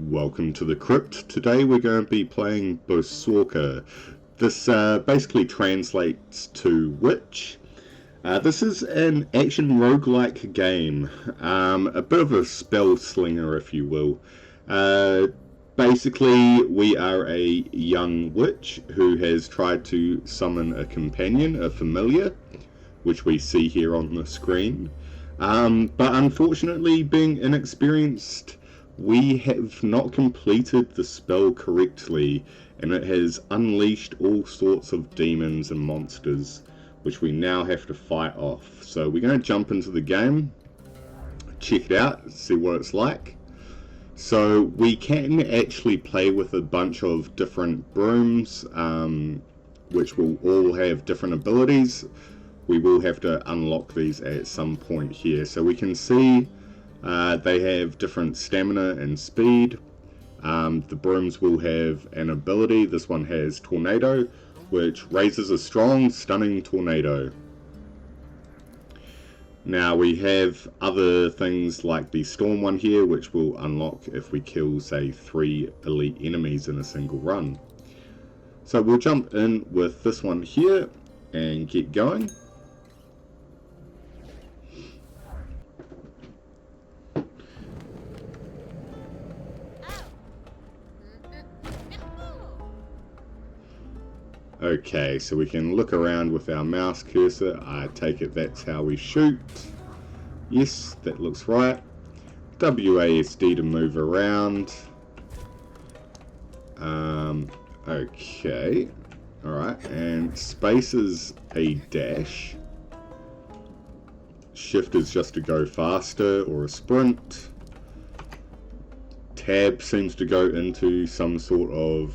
Welcome to the crypt. Today we're going to be playing Bosorka. This basically translates to witch. This is an action roguelike game, a bit of a spell slinger if you will. Basically we are a young witch who has tried to summon a companion, a familiar, which we see here on the screen. But unfortunately, being inexperienced, we have not completed the spell correctly, and it has unleashed all sorts of demons and monsters, which we now have to fight off. So we're going to jump into the game, check it out, see what it's like. So we can actually play with a bunch of different brooms, which will all have different abilities. We will have to unlock these at some point here. So we can see they have different stamina and speed. The brooms will have an ability. This one has Tornado, which raises a strong, stunning tornado. Now we have other things like the Storm one here, which will unlock if we kill, say, 3 elite enemies in a single run. So we'll jump in with this one here and get going. Okay, so we can look around with our mouse cursor. I take it that's how we shoot. Yes, that looks right. WASD to move around. Okay. Alright, and space is a dash. Shift is just to go faster or a sprint. Tab seems to go into some sort of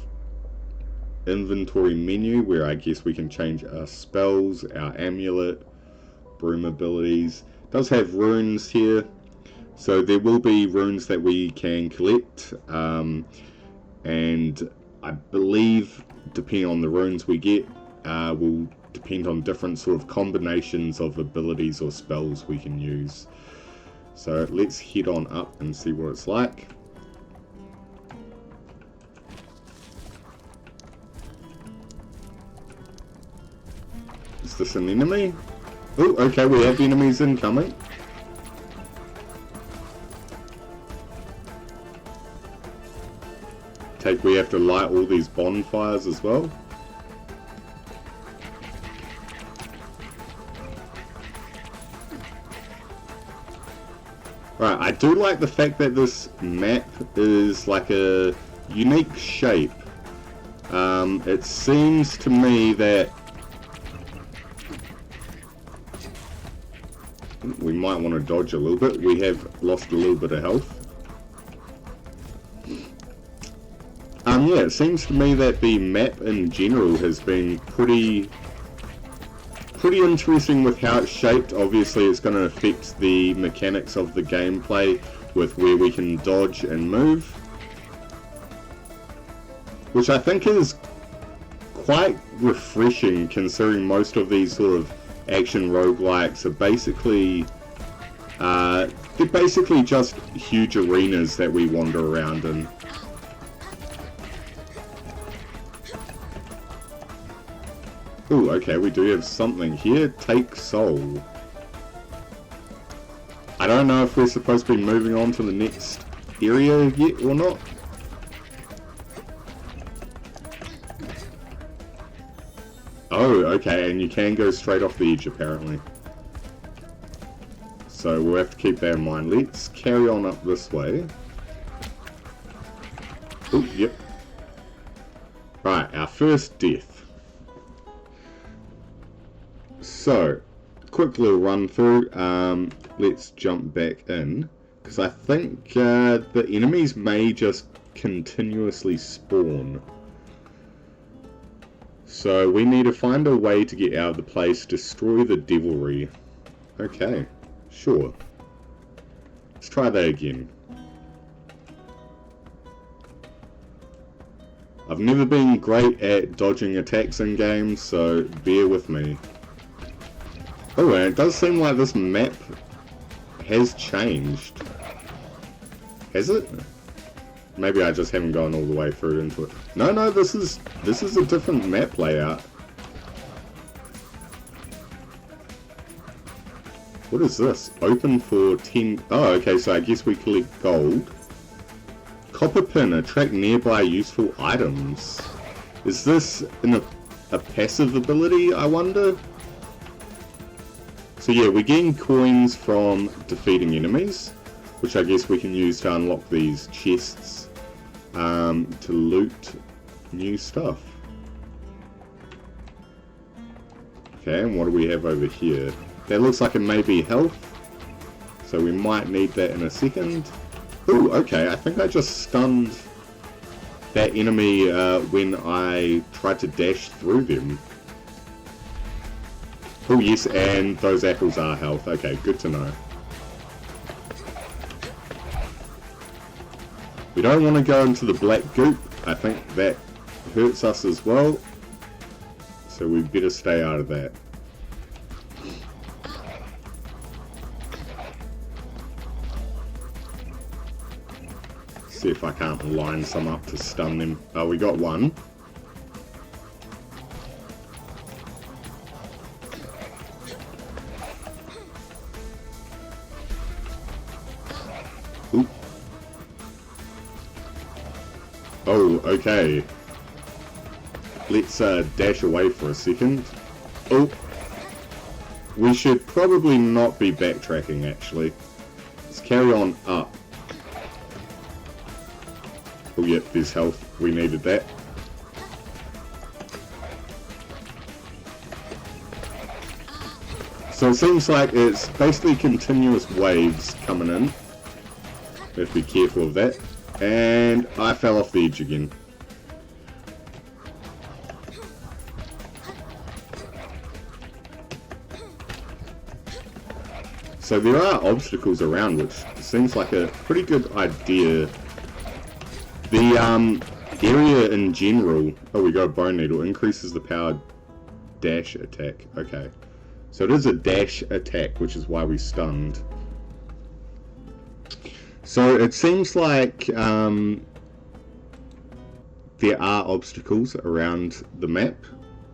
inventory menu where I guess we can change our spells, our amulet, broom abilities. It does have runes here, so there will be runes that we can collect, and I believe depending on the runes we get will depend on different sort of combinations of abilities or spells we can use. So let's head on up and see what it's like. Is this an enemy? Oh, okay, we have enemies incoming. We have to light all these bonfires as well. Right, I do like the fact that this map is like a unique shape. It seems to me that we might want to dodge a little bit. We have lost a little bit of health. Yeah, it seems to me that the map in general has been pretty interesting with how it's shaped. Obviously it's going to affect the mechanics of the gameplay with where we can dodge and move, which I think is quite refreshing considering most of these sort of action roguelikes are basically they're basically just huge arenas that we wander around in. Ooh, okay, we do have something here. Take soul. I don't know if we're supposed to be moving on to the next area yet or not. Oh, okay, and you can go straight off the edge apparently. So we'll have to keep that in mind. Let's carry on up this way. Oh, yep. Right, our first death. So, quick little run through. Let's jump back in, because I think the enemies may just continuously spawn. So we need to find a way to get out of the place, destroy the devilry. Okay, sure. Let's try that again. I've never been great at dodging attacks in games, so bear with me. Oh, and it does seem like this map has changed. Has it? Maybe I just haven't gone all the way through into it. No, this is a different map layout. What is this? Open for 10... Oh, okay, so I guess we collect gold. Copper pin, attract nearby useful items. Is this a passive ability, I wonder? So yeah, we're getting coins from defeating enemies, which I guess we can use to unlock these chests, to loot new stuff. Okay, and what do we have over here? That looks like it may be health, so we might need that in a second. Ooh, okay, I think I just stunned that enemy when I tried to dash through them. Oh yes, and those apples are health. Okay, good to know. We don't want to go into the black goop. I think that hurts us as well, so we better stay out of that. See if I can't line some up to stun them. Oh, we got one. Oop. Oh, okay. Let's dash away for a second. Oh. We should probably not be backtracking, actually. Let's carry on up. Oh yep, there's health. We needed that. So it seems like it's basically continuous waves coming in. We have to be careful of that. And I fell off the edge again. So there are obstacles around, which seems like a pretty good idea. The area in general... Oh, we got a bone needle. Increases the power dash attack. Okay. So it is a dash attack, which is why we stunned. So it seems like there are obstacles around the map.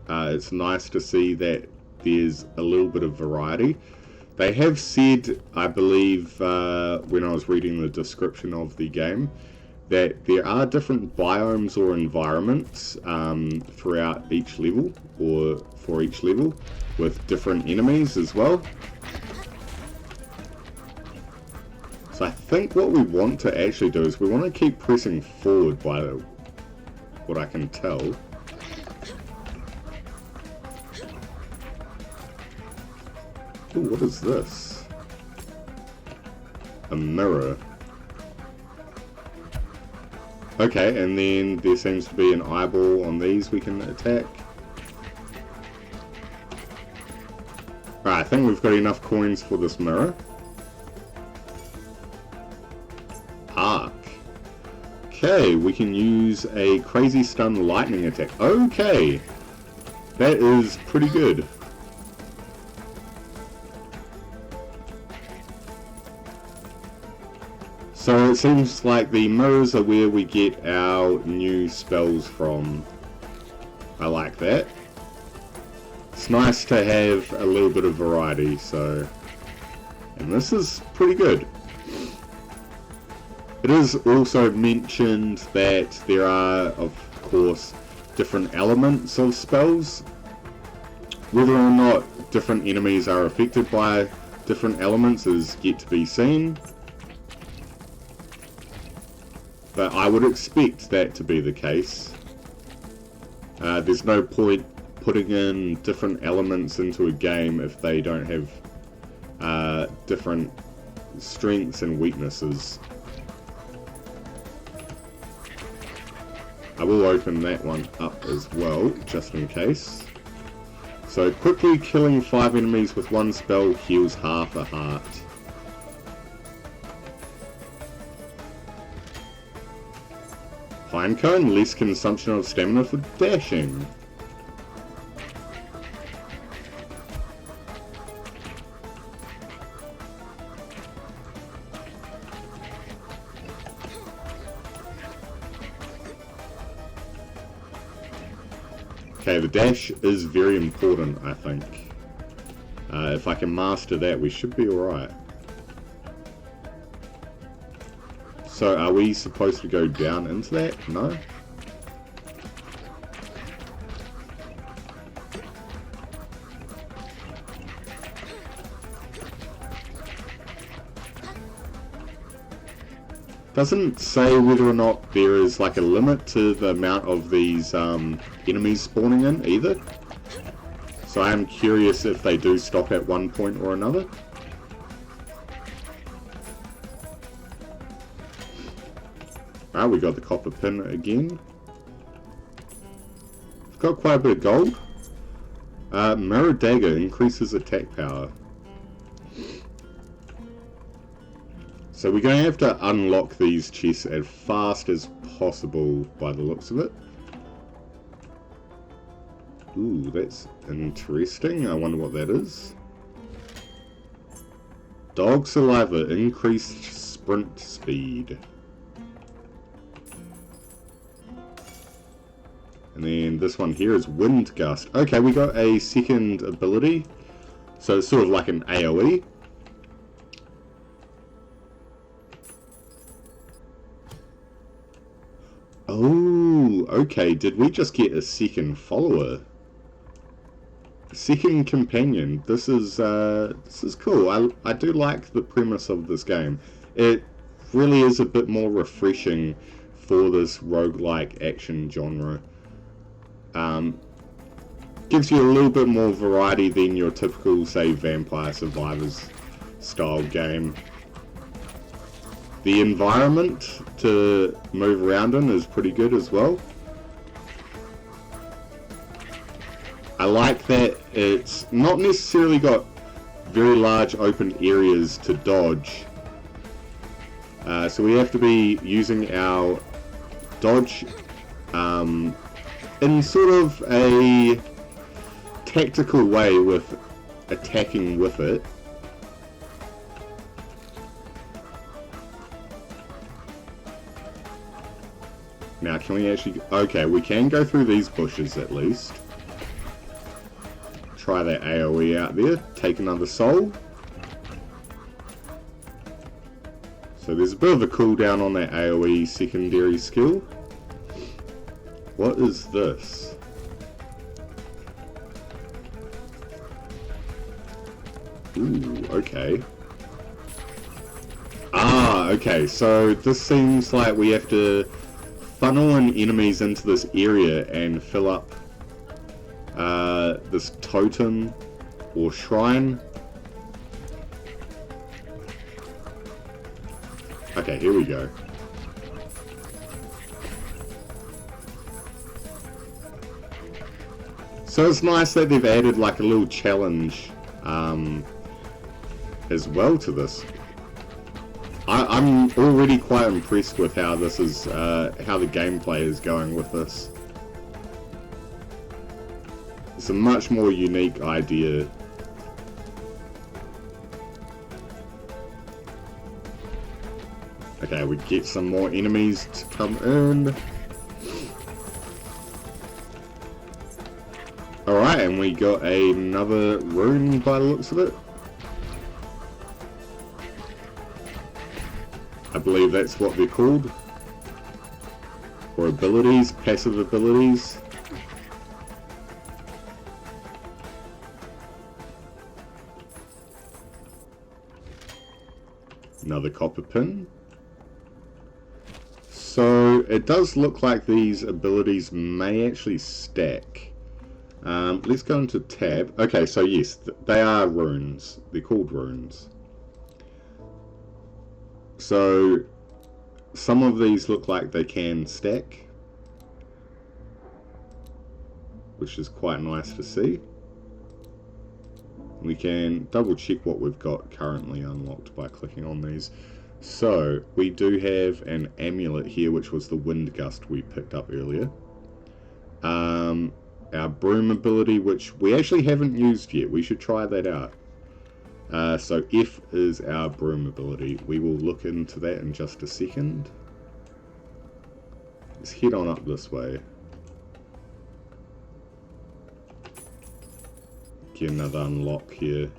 It's nice to see that there's a little bit of variety. They have said, I believe, when I was reading the description of the game, that there are different biomes or environments throughout each level, or for each level, with different enemies as well. So I think what we want to actually do is we want to keep pressing forward by what I can tell. Ooh, what is this? A mirror. Okay, and then there seems to be an eyeball on these we can attack. Alright, I think we've got enough coins for this mirror. Arc. Okay, we can use a crazy stun lightning attack. Okay, that is pretty good. So it seems like the mirrors are where we get our new spells from. I like that. It's nice to have a little bit of variety, so... And this is pretty good. It is also mentioned that there are, of course, different elements of spells. Whether or not different enemies are affected by different elements is yet to be seen. But I would expect that to be the case. There's no point putting in different elements into a game if they don't have different strengths and weaknesses. I will open that one up as well, just in case. So quickly killing 5 enemies with one spell heals half a heart. Pinecone, less consumption of stamina for dashing. Okay, the dash is very important, I think. If I can master that, we should be alright. So, are we supposed to go down into that? No? Doesn't say whether or not there is like a limit to the amount of these enemies spawning in either. So I am curious if they do stop at one point or another. Ah, we got the copper pin again. We've got quite a bit of gold. Mirror dagger increases attack power. So we're going to have to unlock these chests as fast as possible by the looks of it. Ooh, that's interesting. I wonder what that is. Dog saliva, increased sprint speed. And then this one here is wind gust. Okay, we got a second ability. So it's sort of like an AoE. Oh, okay. Did we just get a second follower? A second companion. This is cool. I do like the premise of this game. It really is a bit more refreshing for this roguelike action genre. Gives you a little bit more variety than your typical, say, Vampire Survivors style game. The environment to move around in is pretty good as well. I like that it's not necessarily got very large open areas to dodge. So we have to be using our dodge in sort of a tactical way with attacking with it. Now, can we actually... Okay, we can go through these bushes at least. Try that AoE out there. Take another soul. So there's a bit of a cooldown on that AoE secondary skill. What is this? Ooh, okay. Ah, okay, so this seems like we have to funnel in enemies into this area and fill up this totem or shrine. Okay, here we go. So it's nice that they've added like a little challenge as well to this. I'm already quite impressed with how this is, how the gameplay is going with this. It's a much more unique idea. Okay, we get some more enemies to come in. Alright, and we got another rune by the looks of it. I believe that's what they're called. Or abilities, passive abilities. Another copper pin. So it does look like these abilities may actually stack. Let's go into tab. Okay, so yes, they are runes. They're called runes. So some of these look like they can stack, which is quite nice to see. We can double check what we've got currently unlocked by clicking on these. So we do have an amulet here, which was the wind gust we picked up earlier. Our broom ability, which we actually haven't used yet. We should try that out. So F is our broom ability. We will look into that in just a second. Let's head on up this way. get another unlock here.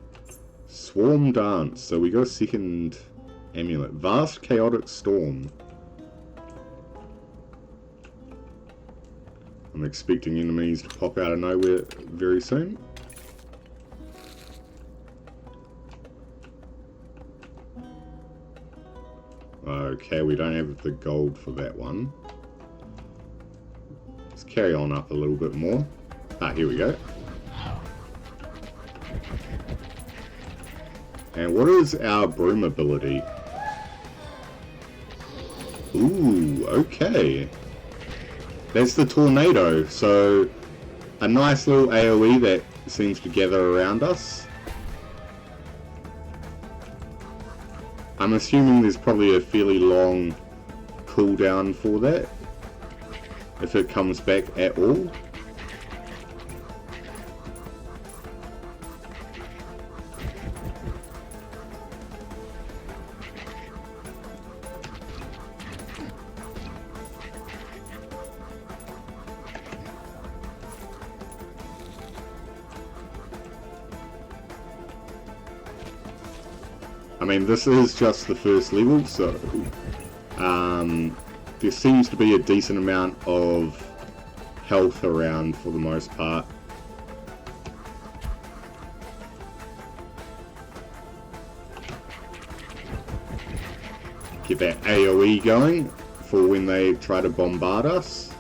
Swarm Dance. So we got a second amulet. Vast Chaotic Storm. I'm expecting enemies to pop out of nowhere very soon. Okay, we don't have the gold for that one. Let's carry on up a little bit more. Ah, here we go. And what is our broom ability? Ooh, okay. That's the tornado, so a nice little AoE that seems to gather around us. I'm assuming there's probably a fairly long cooldown for that, if it comes back at all. I mean, this is just the first level, so there seems to be a decent amount of health around for the most part. Get that AoE going for when they try to bombard us.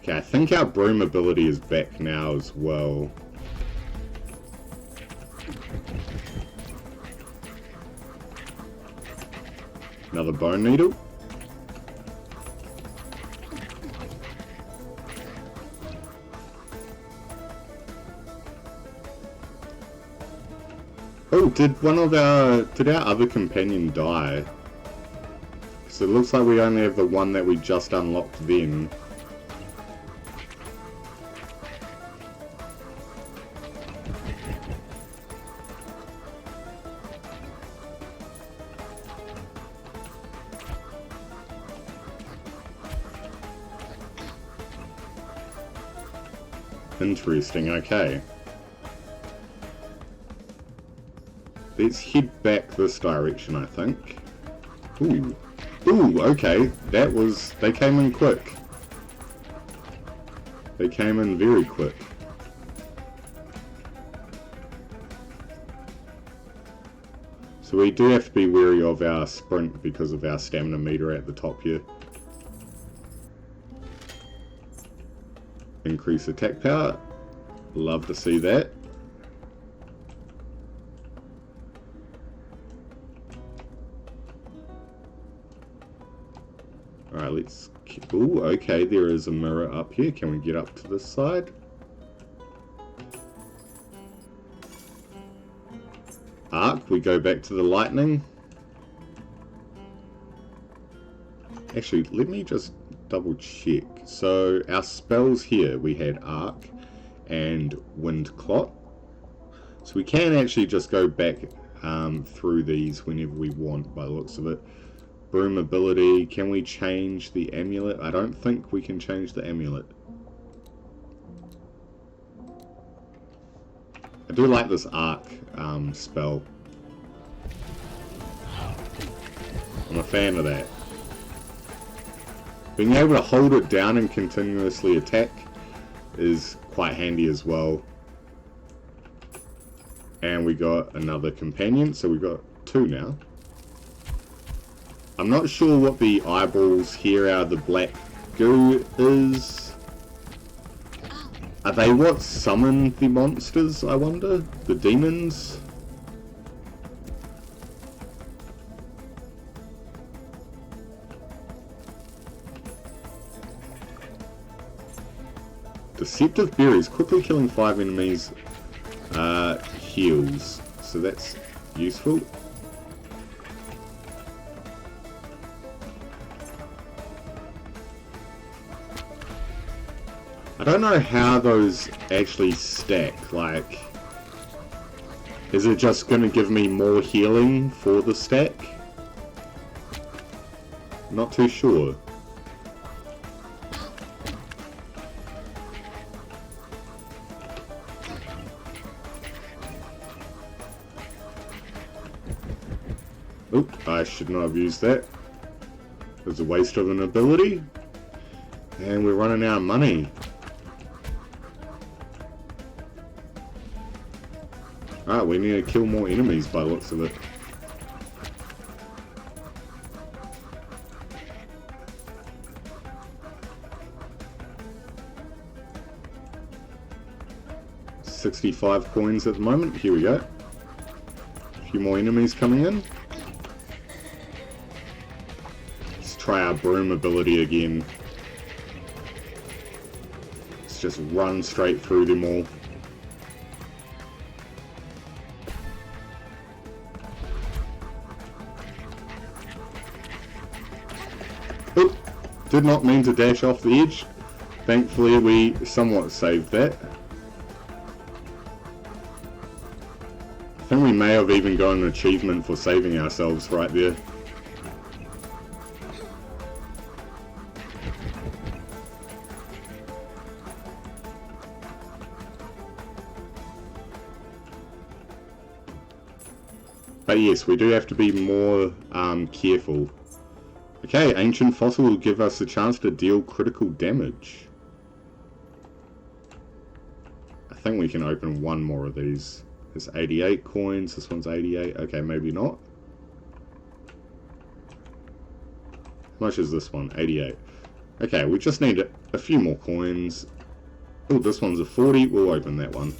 Okay, I think our broom ability is back now as well. Another bone needle. Oh, did our other companion die? So it looks like we only have the one that we just unlocked then. Interesting, okay. Let's head back this direction, I think. Ooh. Ooh, okay. They came in quick. They came in very quick. So we do have to be wary of our sprint because of our stamina meter at the top here. Increase attack power. Love to see that. Alright, let's... Ooh, okay, there is a mirror up here. Can we get up to this side? Arc, we go back to the lightning. Actually, let me just double check. So our spells here, we had Arc and Wind Clot. So we can actually just go back through these whenever we want by the looks of it. Broom ability, can we change the amulet? I don't think we can change the amulet. I do like this Arc spell. I'm a fan of that. Being able to hold it down and continuously attack is quite handy as well. And we got another companion, so we've got two now. I'm not sure what the eyeballs here are, the black goo is. Are they what summon the monsters, I wonder? The demons? Deceptive Berries, quickly killing 5 enemies heals, so that's useful. I don't know how those actually stack, like, is it just going to give me more healing for the stack? Not too sure. Oop, I should not have used that. It was a waste of an ability. And we're running out of money. Alright, we need to kill more enemies by the looks of it. $65 coins at the moment. Here we go. A few more enemies coming in. Let's try our broom ability again. Let's just run straight through them all. Oop! Did not mean to dash off the edge. Thankfully we somewhat saved that. I think we may have even got an achievement for saving ourselves right there. But yes, we do have to be more careful. Okay, Ancient Fossil will give us a chance to deal critical damage. I think we can open one more of these. There's 88 coins, this one's 88, okay, maybe not. How much is this one? 88. Okay, we just need a few more coins. Oh, this one's a 40, we'll open that one.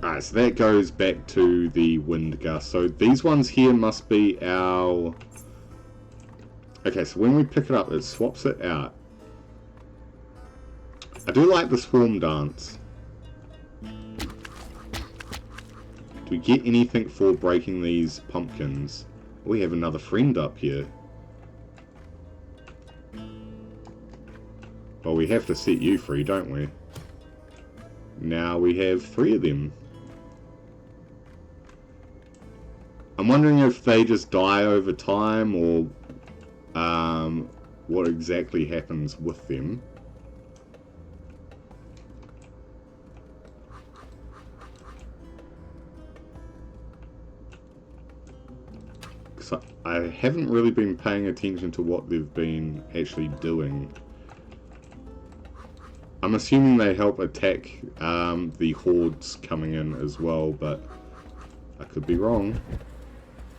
Alright, so that goes back to the wind gust. So these ones here must be our... Okay, so when we pick it up, it swaps it out. I do like the swarm dance. Do we get anything for breaking these pumpkins? We have another friend up here. Well, we have to set you free, don't we? Now we have 3 of them. I'm wondering if they just die over time, or what exactly happens with them. So I haven't really been paying attention to what they've been actually doing. I'm assuming they help attack the hordes coming in as well, but I could be wrong.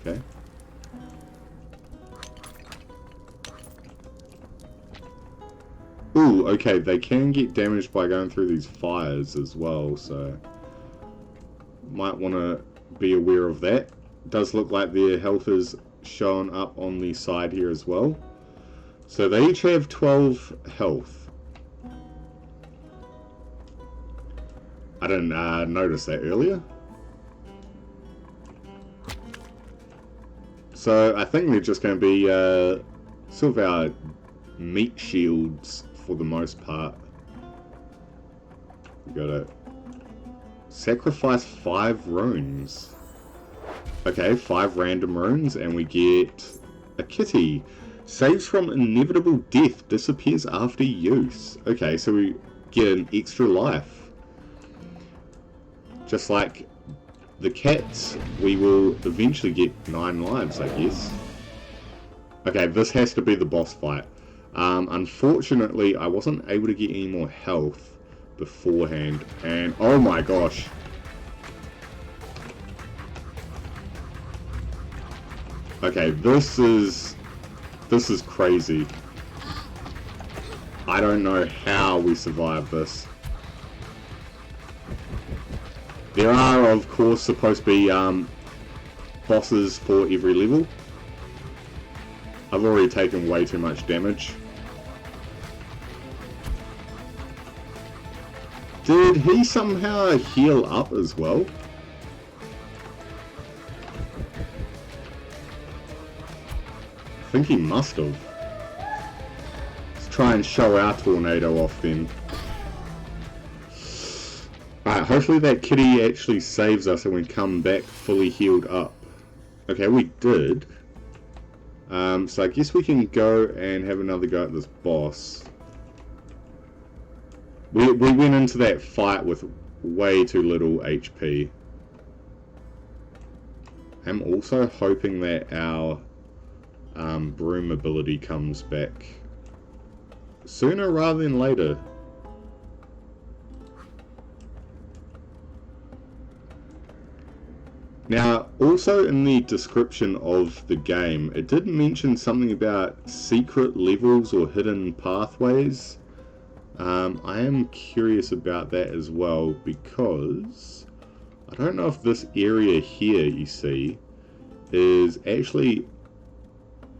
Okay. Ooh, okay, they can get damaged by going through these fires as well, so might want to be aware of that. Does look like their health is shown up on the side here as well. So they each have 12 health. I didn't notice that earlier. So I think they're just going to be sort of our meat shields for the most part. We gotta sacrifice 5 runes. Okay, 5 random runes, and we get a kitty. Saves from inevitable death, disappears after use. Okay, so we get an extra life. Just like the cats, we will eventually get 9 lives, I guess. Okay, this has to be the boss fight. Unfortunately, I wasn't able to get any more health beforehand, and oh my gosh. Okay, this is crazy. I don't know how we survived this. There are, of course, supposed to be bosses for every level. I've already taken way too much damage. Did he somehow heal up as well? I think he must have. Let's try and show our tornado off then. Alright, hopefully that kitty actually saves us and we come back fully healed up. Okay, we did. So I guess we can go and have another go at this boss. We went into that fight with way too little HP. I'm also hoping that our broom ability comes back sooner rather than later. Now, also in the description of the game, it did mention something about secret levels or hidden pathways. I am curious about that as well, because I don't know if this area here, you see, is actually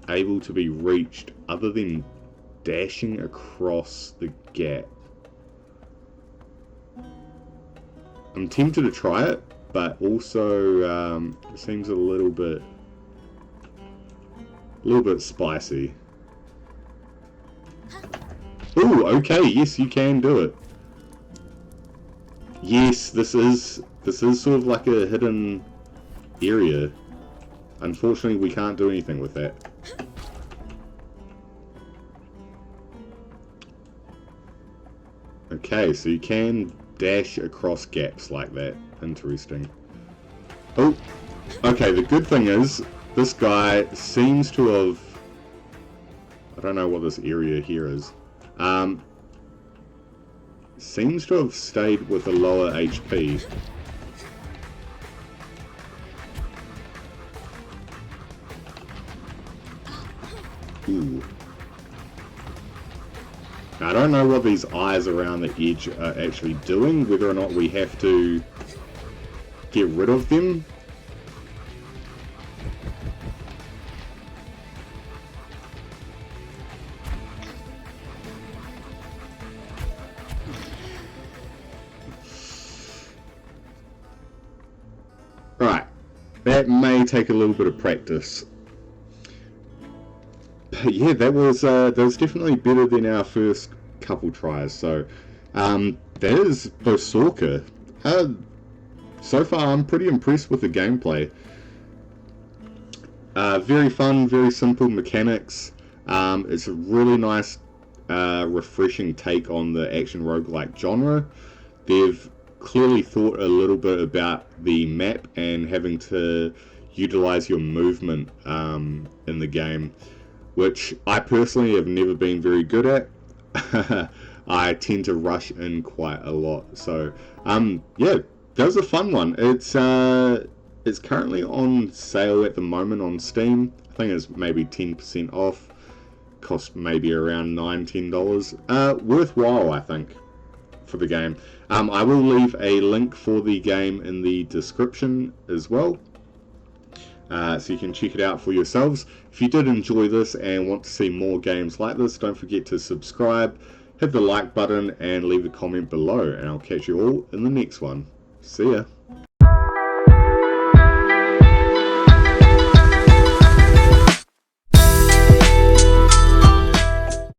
able to be reached other than dashing across the gap. I'm tempted to try it, but also it seems a little bit spicy. Ooh, okay, yes, you can do it. Yes, this is sort of like a hidden area. Unfortunately, we can't do anything with that. Okay, so you can dash across gaps like that. Interesting. Oh, okay, the good thing is, this guy seems to have... I don't know what this area here is. Seems to have stayed with a lower HP. Ooh. Now, I don't know what these eyes around the edge are actually doing, whether or not we have to get rid of them. Right, that may take a little bit of practice. But yeah, that was definitely better than our first couple tries. So that is Bosorka. So far, I'm pretty impressed with the gameplay. Very fun, very simple mechanics. It's a really nice, refreshing take on the action roguelike genre. They've clearly thought a little bit about the map and having to utilize your movement in the game, which I personally have never been very good at. I tend to rush in quite a lot. So yeah, that was a fun one. It's currently on sale at the moment on Steam. I think it's maybe 10% off. Cost maybe around $9-10. Worthwhile, I think, for the game. I will leave a link for the game in the description as well, so you can check it out for yourselves. If you did enjoy this and want to see more games like this, don't forget to subscribe, hit the like button, and leave a comment below, and I'll catch you all in the next one. See ya.